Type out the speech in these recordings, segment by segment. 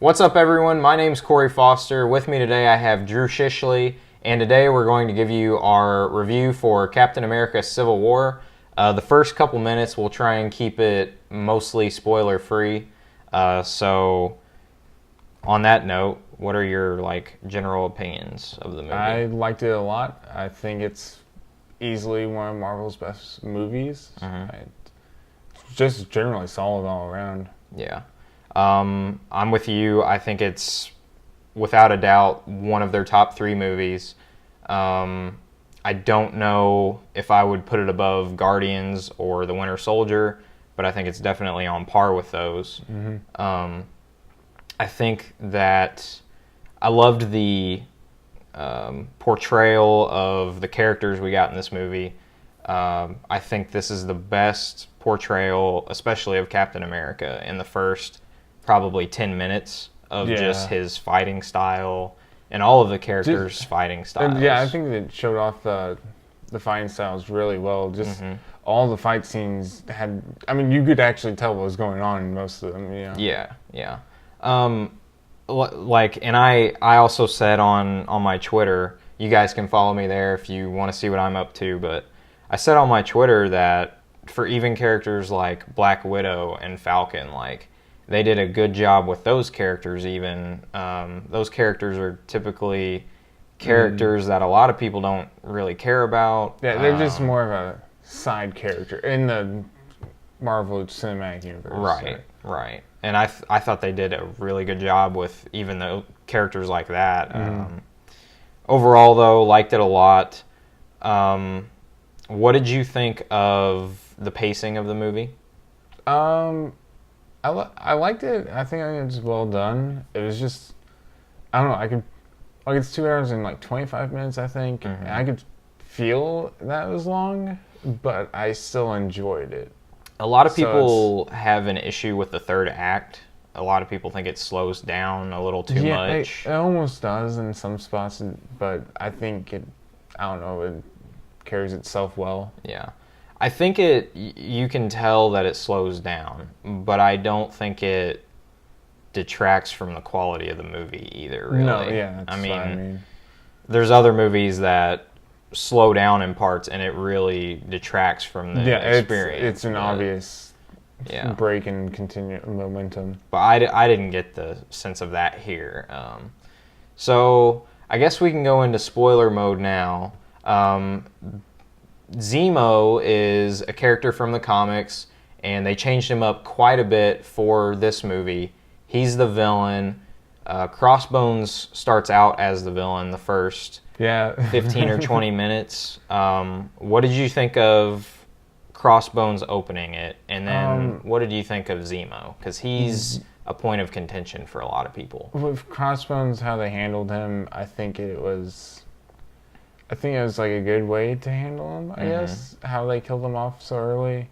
What's up, everyone? My name's Corey Foster. With me today I have Drew Shishley, and today we're going to give you our review for Captain America Civil War. The first couple minutes we'll try and keep it mostly spoiler-free. So on that note, what are your general opinions of the movie? I liked it a lot. I think it's easily one of Marvel's best movies. It's just generally solid all around. Yeah. I'm with you. I think it's, without a doubt, one of their top three movies. I don't know if I would put it above Guardians or The Winter Soldier, but I think it's definitely on par with those. I think that I loved the portrayal of the characters we got in this movie. I think this is the best portrayal, especially of Captain America, in the first probably 10 minutes of just his fighting style and all of the characters' fighting styles. Yeah, I think it showed off the fighting styles really well. Just all the fight scenes had, I mean, you could actually tell what was going on in most of them. Yeah. And I also said on my Twitter, you guys can follow me there if you want to see what I'm up to, but I said on my Twitter that for even characters like Black Widow and Falcon, they did a good job with those characters even. Those characters are typically characters that a lot of people don't really care about. Yeah, they're just more of a side character in the Marvel Cinematic Universe. Right. And I thought they did a really good job with even the characters like that. Overall, though, liked it a lot. What did you think of the pacing of the movie? I liked it. I think it was well done. It was just, I don't know, it's 2 hours and 25 minutes, I think. And I could feel that was long, but I still enjoyed it. A lot of people have an issue with the third act. A lot of people think it slows down a little too much. It almost does in some spots, but I think it carries itself well. Yeah. I think you can tell that it slows down, but I don't think it detracts from the quality of the movie either, really. No, yeah, that's what I mean. There's other movies that slow down in parts and it really detracts from the experience. It's an obvious break in momentum. But I didn't get the sense of that here. So I guess we can go into spoiler mode now. Zemo is a character from the comics, and they changed him up quite a bit for this movie. He's the villain. Crossbones starts out as the villain the first 15 or 20 minutes. What did you think of Crossbones opening it? And then what did you think of Zemo? Because he's a point of contention for a lot of people. With Crossbones, how they handled him, I think it was a good way to handle him, I guess, how they killed him off so early.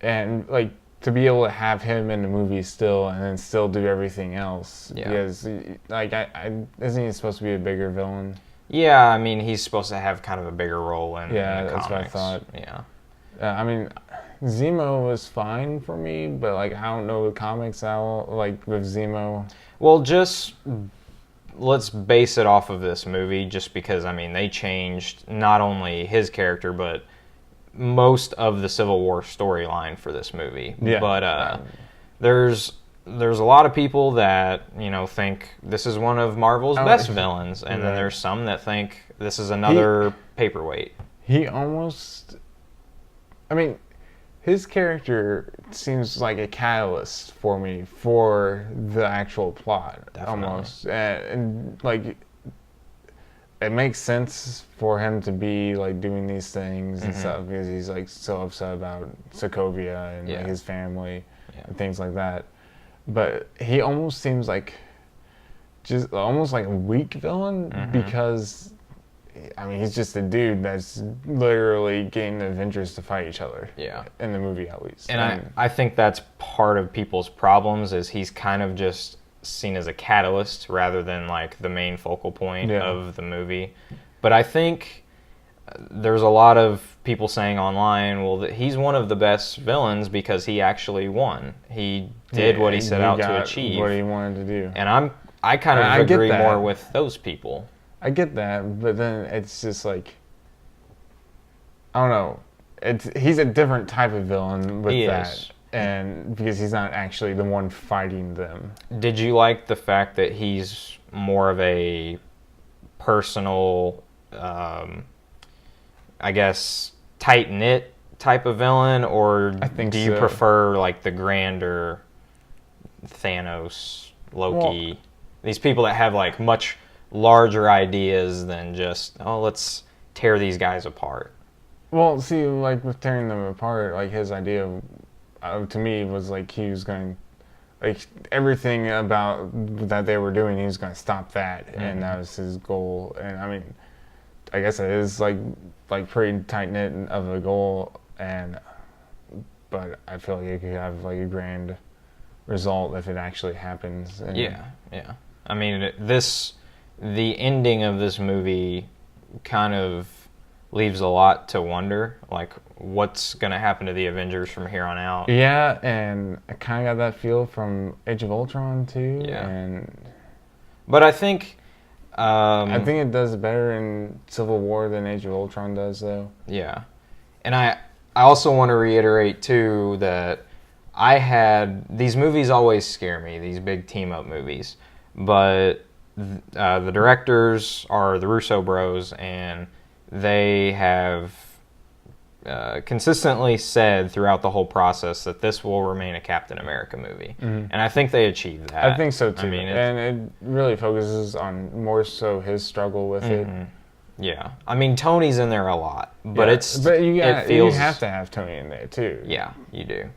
And, to be able to have him in the movie still and then still do everything else. Yeah. Because, isn't he supposed to be a bigger villain? Yeah, I mean, he's supposed to have kind of a bigger role in the comics. That's what I thought. Yeah. I mean, Zemo was fine for me, but, I don't know the comics how, with Zemo. Well, just let's base it off of this movie, just because, they changed not only his character, but most of the Civil War storyline for this movie. Yeah. But there's a lot of people that, think this is one of Marvel's best villains, and then there's some that think this is another paperweight. His character seems like a catalyst for me for the actual plot. Definitely. Almost. And it makes sense for him to be doing these things and stuff, because he's so upset about Sokovia and his family and things like that. But he almost seems just almost like a weak villain, because he's just a dude that's literally getting the Avengers to fight each other. Yeah. In the movie, at least. And I think that's part of people's problems, is he's kind of just seen as a catalyst rather than the main focal point of the movie. But I think there's a lot of people saying online, well, that he's one of the best villains because he actually won. He did what he set out to achieve. What he wanted to do. And I kind of agree more with those people. I get that, but then it's just like, I don't know. He's a different type of villain with that. And because he's not actually the one fighting them. Did you like the fact that he's more of a personal, I guess, tight-knit type of villain, or do you prefer like the grander Thanos, Loki, these people that have like much larger ideas than just, oh, let's tear these guys apart? Well, see, like with tearing them apart, like his idea to me was like he was going, like everything about that they were doing, he was going to stop that, and that was his goal. And I mean, I guess it is like pretty tight knit of a goal, but I feel like it could have like a grand result if it actually happens. And yeah. I mean, the ending of this movie kind of leaves a lot to wonder, like what's going to happen to the Avengers from here on out. Yeah, and I kind of got that feel from Age of Ultron too. Yeah, but I think it does better in Civil War than Age of Ultron does, though. Yeah, and I also want to reiterate too that these movies always scare me, these big team up movies, but the directors are the Russo bros, and they have consistently said throughout the whole process that this will remain a Captain America movie. And I think they achieved that. I think so too. I mean, and it really focuses on more so his struggle with it. Yeah. I mean, Tony's in there a lot, but you have to have Tony in there too. Yeah, you do.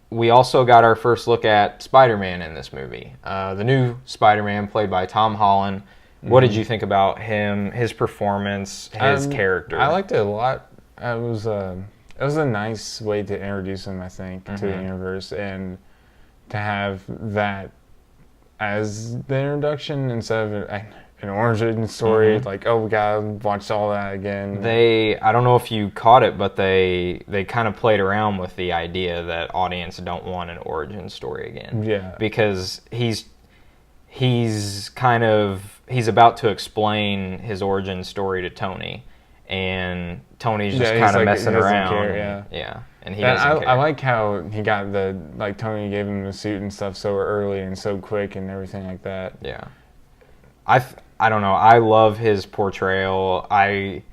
We also got our first look at Spider-Man in this movie. The new Spider-Man, played by Tom Holland. What did you think about him, his performance, his character? I liked it a lot. It was a nice way to introduce him, I think, to the universe, and to have that as the introduction instead of an origin story. Like, oh, we gotta watch all that again. I don't know if you caught it, but they kind of played around with the idea that audience don't want an origin story again. Yeah, because he's about to explain his origin story to Tony, and Tony's just kind of messing around. And he doesn't care. I like how he got Tony gave him the suit and stuff so early and so quick and everything like that. Yeah. I don't know. I love his portrayal. I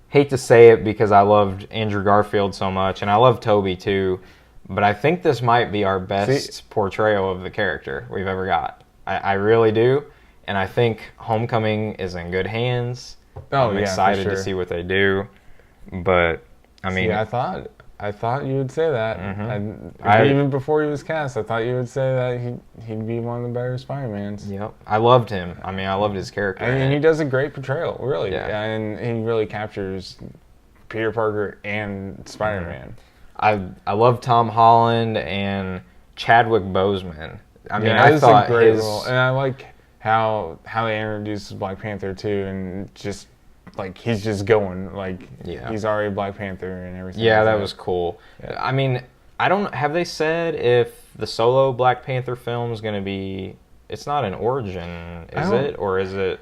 hate to say it because I loved Andrew Garfield so much, and I love Toby too, but I think this might be our best portrayal of the character we've ever got. I really do, and I think Homecoming is in good hands. I'm excited to see what they do, but I mean, I thought you would say that. Even before he was cast, I thought you would say that he'd be one of the better Spider-Mans. Yep, I loved him. I mean, I loved his character, and he does a great portrayal, really. Yeah. And he really captures Peter Parker and Spider-Man. I love Tom Holland and Chadwick Boseman. I mean, I thought a great role, and I like how they introduced Black Panther too, and just like he's just going he's already Black Panther and everything. Yeah, that was cool. Yeah. I mean, have they said if the solo Black Panther film is going to be? It's not an origin, is it, or is it?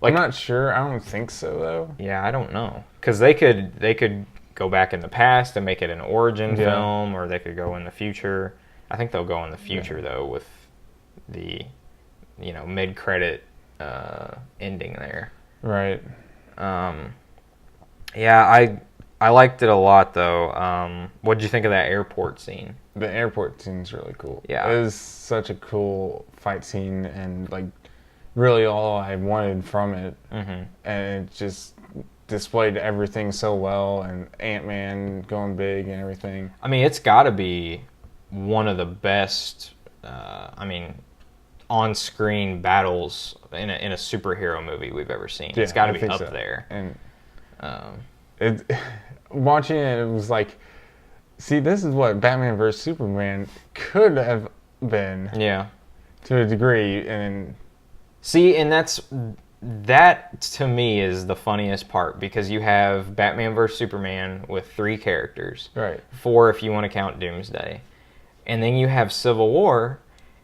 I'm not sure. I don't think so though. Yeah, I don't know, because they could go back in the past and make it an origin film, or they could go in the future. I think they'll go in the future though, with the mid-credit ending there. Right. Yeah, I liked it a lot though. What did you think of that airport scene? The airport scene's really cool. Yeah, it was such a cool fight scene, and really all I wanted from it. And it just displayed everything so well, and Ant-Man going big and everything. I mean, it's got to be one of the best, on-screen battles in a superhero movie we've ever seen. It's got to be up there. And watching it was like, see, this is what Batman vs Superman could have been. Yeah, to a degree, and see, and that's that to me is the funniest part, because you have Batman vs Superman with 3 characters, right? 4 if you want to count Doomsday, and then you have Civil War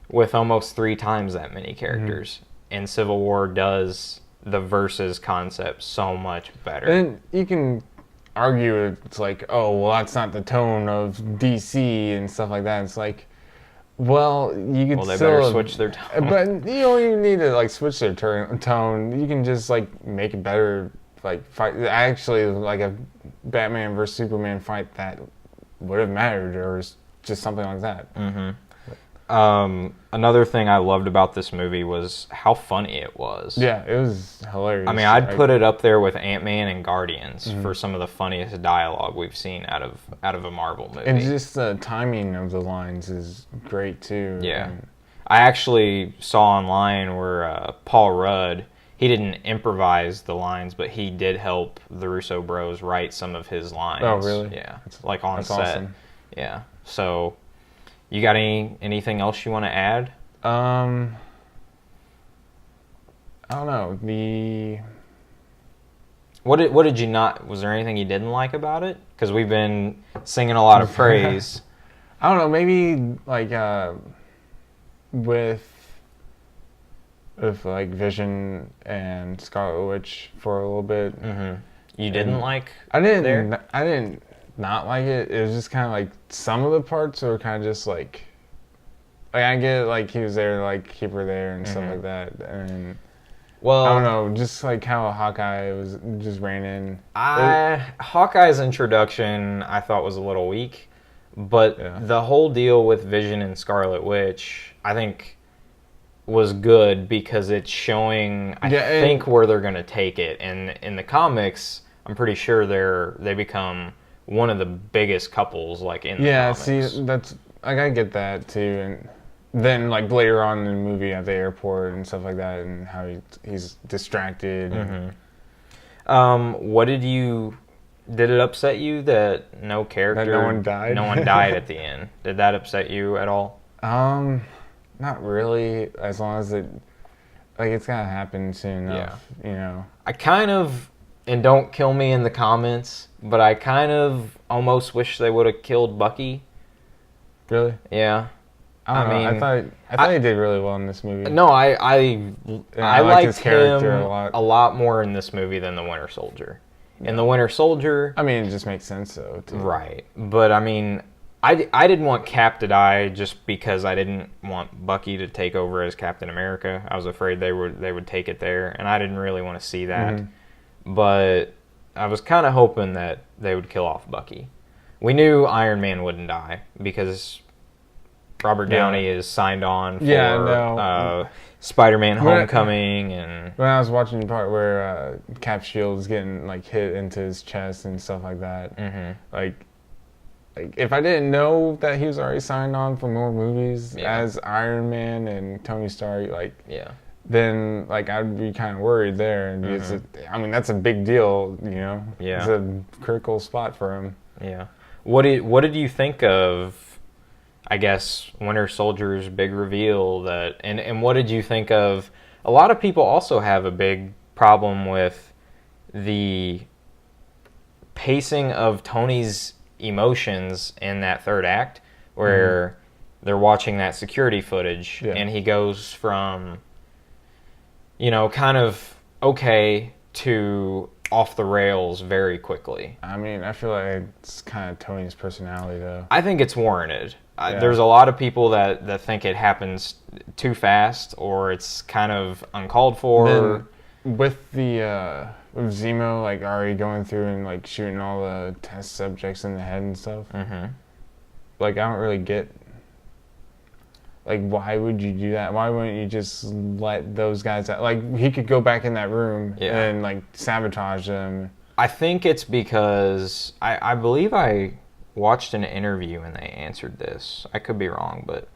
with almost 3 times that many characters, and Civil War does the versus concept so much better. And you can argue it's like, oh, well, that's not the tone of DC and stuff like that. It's like, well, you could they still better switch their tone. But you don't even need to like switch their tone. You can just like make it better. Like fight. Actually, like a Batman versus Superman fight that would have mattered, or just something like that. Mm-hmm. Another thing I loved about this movie was how funny it was. Yeah, it was hilarious. I mean, I'd put it up there with Ant-Man and Guardians for some of the funniest dialogue we've seen out of a Marvel movie. And just the timing of the lines is great too. Yeah. I actually saw online where Paul Rudd, he didn't improvise the lines, but he did help the Russo bros write some of his lines. Oh, really? Yeah. Like on set. Awesome. Yeah. So, you got anything else you want to add? I don't know. What did you not? Was there anything you didn't like about it? Because we've been singing a lot of praise. I don't know. Maybe like with like Vision and Scarlet Witch for a little bit. Mm-hmm. You didn't like? I didn't not like it. It was just kind of like some of the parts were kind of just like I get like he was there to like keep her there and stuff like that, and well, I don't know, just like how Hawkeye was just ran in. Hawkeye's introduction I thought was a little weak, but the whole deal with Vision and Scarlet Witch I think was good because it's showing I think where they're gonna take it, and in the comics I'm pretty sure they become one of the biggest couples like in the comics. See, that's like I get that too, and then like later on in the movie at the airport and stuff like that, and how he's distracted. What did it upset you that no character, that no one died? No one died at the end. Did that upset you at all? Not really. As long as it's gonna happen soon enough. Yeah. You know. I kind of. And don't kill me in the comments, but I kind of almost wish they would have killed Bucky. Really? Yeah. I mean, I thought he did really well in this movie. No, I liked his character a lot more in this movie than the Winter Soldier. In the Winter Soldier, I mean, it just makes sense though. Too. Right, but I mean, I didn't want Cap to die just because I didn't want Bucky to take over as Captain America. I was afraid they would take it there, and I didn't really want to see that. Mm-hmm. But I was kind of hoping that they would kill off Bucky. We knew Iron Man wouldn't die because Robert Downey is signed on for Spider-Man Homecoming. And when I was watching the part where Cap's shield is getting like hit into his chest and stuff like that, like if I didn't know that he was already signed on for more movies as Iron Man and Tony Stark, then like I'd be kind of worried there. And I mean, that's a big deal, you know. Yeah, it's a critical spot for him. Yeah. What did you think of, I guess, Winter Soldier's big reveal? And what did you think of? A lot of people also have a big problem with the pacing of Tony's emotions in that third act, where they're watching that security footage, and he goes from, kind of okay to off the rails very quickly. I mean, I feel like it's kind of Tony's personality, though. I think it's warranted. There's a lot of people that think it happens too fast or it's kind of uncalled for. Then with the with Zemo like already going through and like shooting all the test subjects in the head and stuff, like I don't really get. Like, why would you do that? Why wouldn't you just let those guys out? Like, he could go back in that room and, like, sabotage them. I think it's because I believe I watched an interview and they answered this. I could be wrong, but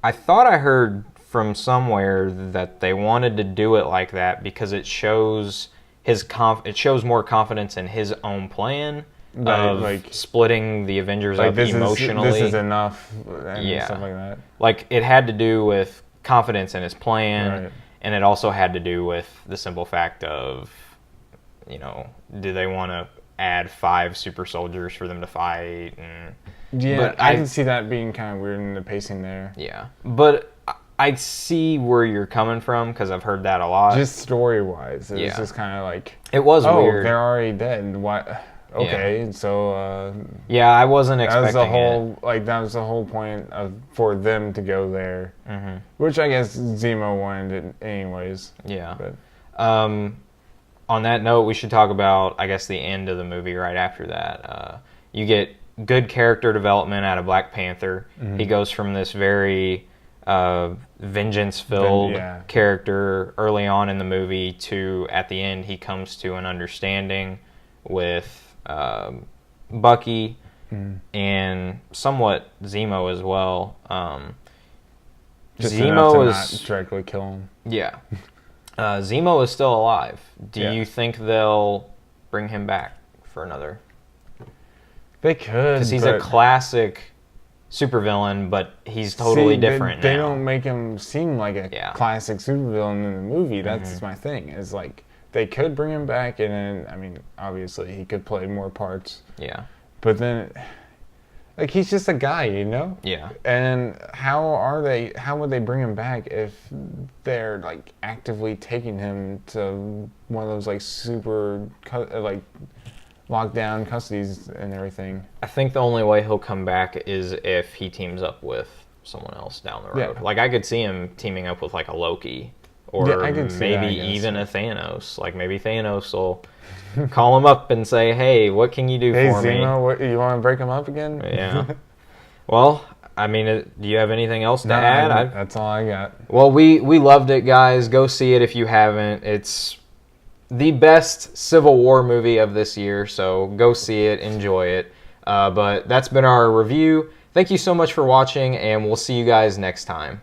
I thought I heard from somewhere that they wanted to do it like that because it shows it shows more confidence in his own plan. Of like splitting the Avengers up emotionally. This is enough and stuff like that. Like, it had to do with confidence in his plan and it also had to do with the simple fact of, do they want to add 5 super soldiers for them to fight? And, yeah, but I can see that being kind of weird in the pacing there. Yeah, but I see where you're coming from because I've heard that a lot. Just story-wise, it was just kind of like... It was weird. Oh, they're already dead. Why? Okay, so... yeah, I wasn't expecting that was the whole point for them to go there. Mm-hmm. Which I guess Zemo wanted it anyways. Yeah. But. On that note, we should talk about, I guess, the end of the movie right after that. You get good character development out of Black Panther. Mm-hmm. He goes from this very vengeance-filled character early on in the movie to, at the end, he comes to an understanding with Bucky and somewhat Zemo as well. Just Zemo is not directly kill him. Yeah. Zemo is still alive. Do you think they'll bring him back for another? They could. Because he's a classic supervillain, but he's totally different they now. Don't make him seem like a classic supervillain in the movie. That's my thing. Is like they could bring him back, and then, I mean, obviously he could play more parts. Yeah. But then, like, he's just a guy, Yeah. And how would they bring him back if they're, like, actively taking him to one of those, like, super, like, lockdown custodies and everything? I think the only way he'll come back is if he teams up with someone else down the road. Yeah. Like, I could see him teaming up with, like, a Loki. Or maybe even a Thanos. Like, maybe Thanos will call him up and say, hey, what can you do for me? Hey, Zemo, you want to break him up again? Yeah. Well, I mean, do you have anything else to add? That's all I got. Well, we loved it, guys. Go see it if you haven't. It's the best Civil War movie of this year, so go see it, enjoy it. But that's been our review. Thank you so much for watching, and we'll see you guys next time.